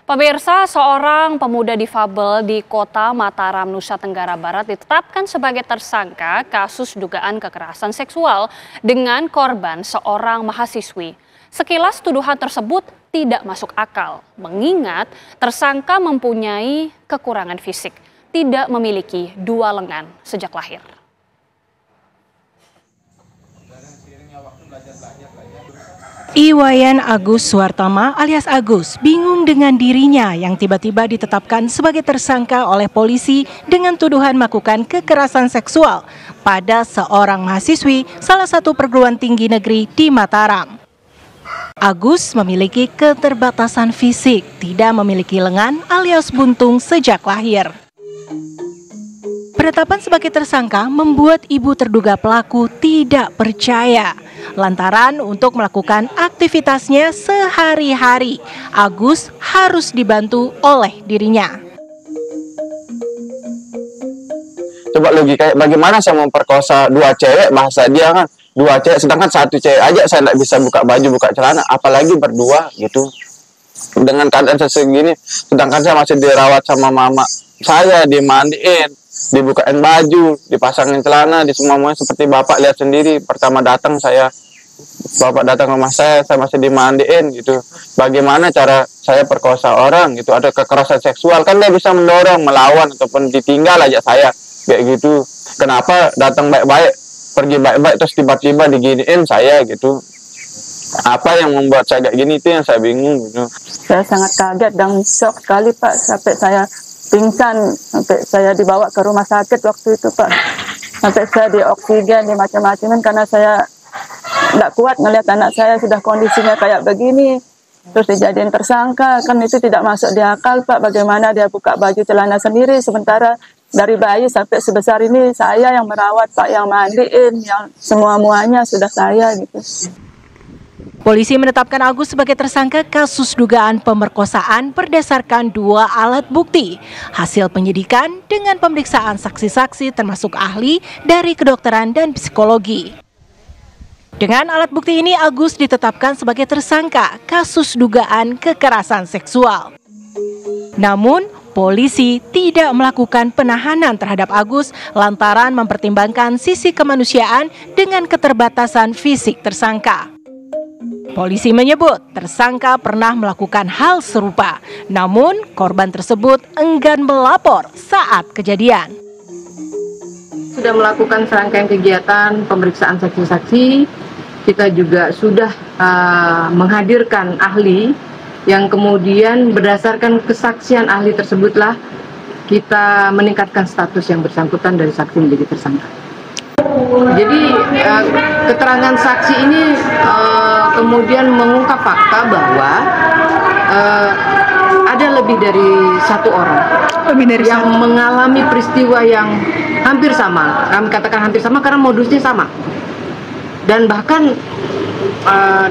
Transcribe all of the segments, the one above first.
Pemirsa, seorang pemuda difabel di kota Mataram, Nusa Tenggara Barat ditetapkan sebagai tersangka kasus dugaan kekerasan seksual dengan korban seorang mahasiswi. Sekilas tuduhan tersebut tidak masuk akal, mengingat tersangka mempunyai kekurangan fisik, tidak memiliki dua lengan sejak lahir. Iwayan Agus Suartama alias Agus bingung dengan dirinya yang tiba-tiba ditetapkan sebagai tersangka oleh polisi dengan tuduhan melakukan kekerasan seksual pada seorang mahasiswi salah satu perguruan tinggi negeri di Mataram. Agus memiliki keterbatasan fisik, tidak memiliki lengan alias buntung sejak lahir. Penetapan sebagai tersangka membuat ibu terduga pelaku tidak percaya. Lantaran untuk melakukan aktivitasnya sehari-hari, Agus harus dibantu oleh dirinya. Coba logika, bagaimana saya memperkosa dua cewek, bahasa dia kan dua cewek, sedangkan satu cewek aja saya tidak bisa buka baju, buka celana, apalagi berdua gitu. Dengan keadaan segini, sedangkan saya masih dirawat sama mama saya, dimandiin, dibukain baju, dipasangin celana, di semuanya seperti bapak lihat sendiri. Pertama datang bapak datang ke rumah saya masih dimandiin gitu. Bagaimana cara saya perkosa orang gitu, ada kekerasan seksual, kan dia bisa mendorong, melawan, ataupun ditinggal aja saya kayak gitu. Kenapa datang baik-baik, pergi baik-baik, terus tiba-tiba diginiin saya gitu. Apa yang membuat saya kayak gini, itu yang saya bingung gitu. Saya sangat kaget dan shock sekali Pak, sampai saya pingsan, sampai saya dibawa ke rumah sakit waktu itu Pak. Sampai saya di oksigen, di macam-macam, karena saya tidak kuat melihat anak saya sudah kondisinya kayak begini. Terus dijadiin tersangka, kan itu tidak masuk di akal Pak. Bagaimana dia buka baju celana sendiri, sementara dari bayi sampai sebesar ini saya yang merawat Pak, yang mandiin, yang semua-muanya sudah saya gitu. Polisi menetapkan Agus sebagai tersangka kasus dugaan pemerkosaan berdasarkan dua alat bukti. Hasil penyidikan dengan pemeriksaan saksi-saksi termasuk ahli dari kedokteran dan psikologi. Dengan alat bukti ini Agus ditetapkan sebagai tersangka kasus dugaan kekerasan seksual. Namun, polisi tidak melakukan penahanan terhadap Agus lantaran mempertimbangkan sisi kemanusiaan dengan keterbatasan fisik tersangka. Polisi menyebut tersangka pernah melakukan hal serupa, namun korban tersebut enggan melapor saat kejadian. Sudah melakukan serangkaian kegiatan pemeriksaan saksi-saksi, kita juga sudah menghadirkan ahli yang kemudian berdasarkan kesaksian ahli tersebutlah kita meningkatkan status yang bersangkutan dari saksi menjadi tersangka. Jadi keterangan saksi ini kemudian mengungkap fakta bahwa ada lebih dari satu orang yang mengalami peristiwa yang hampir sama. Kami katakan hampir sama karena modusnya sama. Dan bahkan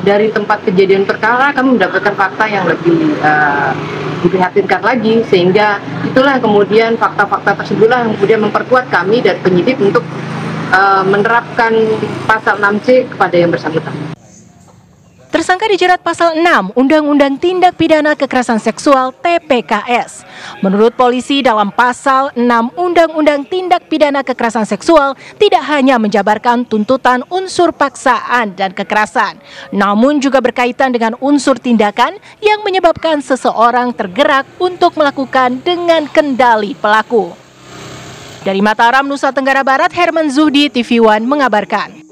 dari tempat kejadian perkara kami mendapatkan fakta yang lebih diprihatinkan lagi, sehingga itulah kemudian fakta-fakta tersebutlah yang kemudian memperkuat kami dan penyidik untuk menerapkan pasal 6C kepada yang bersangkutan. Tersangka dijerat pasal 6 Undang-Undang Tindak Pidana Kekerasan Seksual TPKS. Menurut polisi dalam pasal 6 Undang-Undang Tindak Pidana Kekerasan Seksual tidak hanya menjabarkan tuntutan unsur paksaan dan kekerasan, namun juga berkaitan dengan unsur tindakan yang menyebabkan seseorang tergerak untuk melakukan dengan kendali pelaku. Dari Mataram, Nusa Tenggara Barat, Herman Zuhdi, TV One mengabarkan.